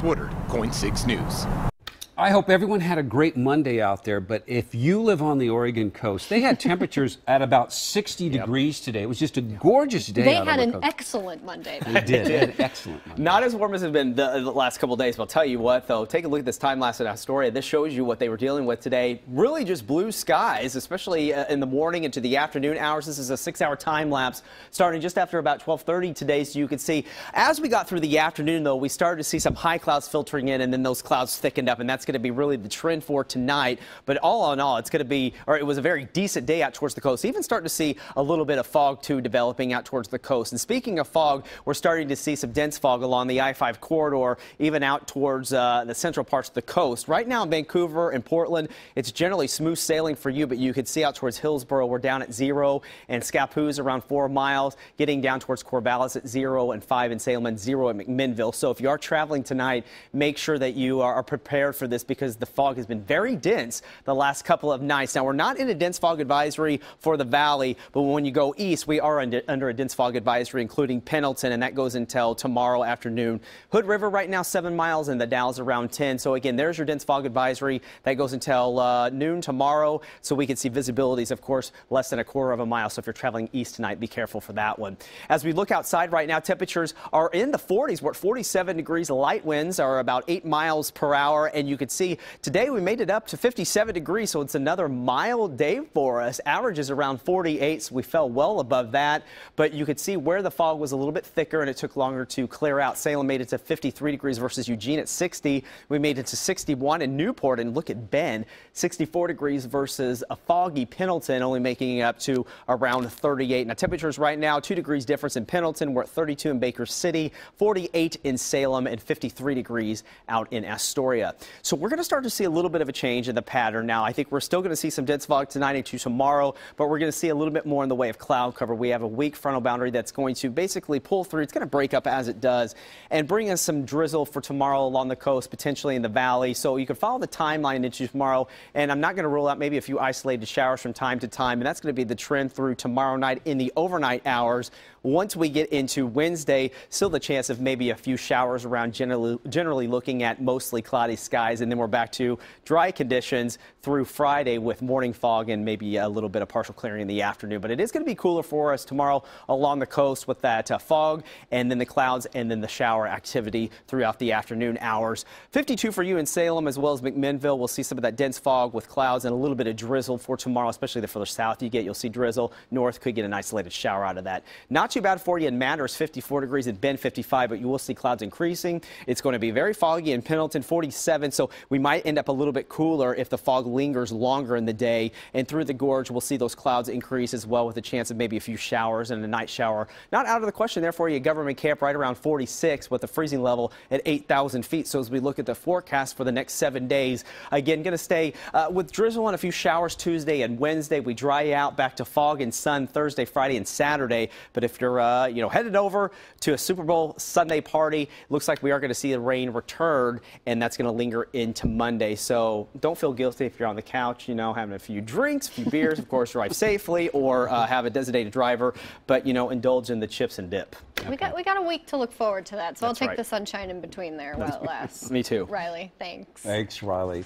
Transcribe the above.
Woodard, KOIN 6 News. I hope everyone had a great Monday out there, but if you live on the Oregon coast, they had temperatures at about 60 degrees today. It was just a gorgeous day. They had an excellent Monday. They did. They had an excellent Monday. Not as warm as it's been the last couple of days, but I'll tell you what, though. Take a look at this time lapse in Astoria. This shows you what they were dealing with today. Really just blue skies, especially in the morning into the afternoon hours. This is a 6-hour time lapse starting just after about 12:30 today. So you can see as we got through the afternoon, though, we started to see some high clouds filtering in, and then those clouds thickened up, and that's going to be really the trend for tonight. But all in all, it's going to be, or it was a very decent day out towards the coast. Even starting to see a little bit of fog, too, developing out towards the coast. And speaking of fog, we're starting to see some dense fog along the I-5 corridor, even out towards the central parts of the coast. Right now in Vancouver and Portland, it's generally smooth sailing for you, but you can see out towards Hillsborough, we're down at 0, and Scappoose around 4 miles, getting down towards Corvallis at 0 and 5 in Salem and 0 at McMinnville. So if you are traveling tonight, make sure that you are prepared for this because the fog has been very dense the last couple of nights. Now, we're not in a dense fog advisory for the valley, but when you go east, we are under a dense fog advisory, including Pendleton, and that goes until tomorrow afternoon. Hood River right now 7 miles, and the Dalles around 10. So again, there's your dense fog advisory. That goes until noon tomorrow, so we can see visibilities, of course, less than 1/4 of a mile. So if you're traveling east tonight, be careful for that one. As we look outside right now, temperatures are in the 40s. We're at 47 degrees. Light winds are about 8 miles per hour, and you can see today we made it up to 57 degrees, so it's another mild day for us. Average is around 48, so we fell well above that. But you could see where the fog was a little bit thicker and it took longer to clear out. Salem made it to 53 degrees versus Eugene at 60. We made it to 61 in Newport, and look at Bend, 64 degrees versus a foggy Pendleton, only making it up to around 38. Now temperatures right now, 2 degrees difference in Pendleton. We're at 32 in Baker City, 48 in Salem, and 53 degrees out in Astoria. So we're going to start to see a little bit of a change in the pattern now. I think we're still going to see some dense fog tonight into tomorrow, but we're going to see a little bit more in the way of cloud cover. We have a weak frontal boundary that's going to basically pull through. It's going to break up as it does and bring us some drizzle for tomorrow along the coast, potentially in the valley. So you can follow the timeline into tomorrow, and I'm not going to rule out maybe a few isolated showers from time to time, and that's going to be the trend through tomorrow night in the overnight hours. Once we get into Wednesday, still the chance of maybe a few showers around, generally looking at mostly cloudy skies, and then we're back to dry conditions through Friday with morning fog and maybe a little bit of partial clearing in the afternoon. But it is going to be cooler for us tomorrow along the coast with that fog and then the clouds and then the shower activity throughout the afternoon hours. 52 for you in Salem as well as McMinnville. We'll see some of that dense fog with clouds and a little bit of drizzle for tomorrow, especially the further south you get. You'll see drizzle. North could get an isolated shower out of that. Not too bad for you in Madras, 54 degrees, in Bend 55, but you will see clouds increasing. It's going to be very foggy in Pendleton, 47, so we might end up a little bit cooler if the fog lingers longer in the day. And through the gorge, we'll see those clouds increase as well with a chance of maybe a few showers and a night shower. Not out of the question there for you. Government Camp right around 46 with the freezing level at 8,000 feet. So as we look at the forecast for the next 7 days, again, going to stay with drizzle and a few showers Tuesday and Wednesday. We dry out back to fog and sun Thursday, Friday, and Saturday. But if you're headed over to a Super Bowl Sunday party, looks like we are going to see the rain return, and that's going to linger into Monday. So don't feel guilty if you're on the couch, having a few drinks, a few beers, of course, drive safely, or have a designated driver, but, indulge in the chips and dip. We got a week to look forward to that, so That's I'll take right. the sunshine in between there while it lasts. Me too. Riley, thanks. Thanks, Riley.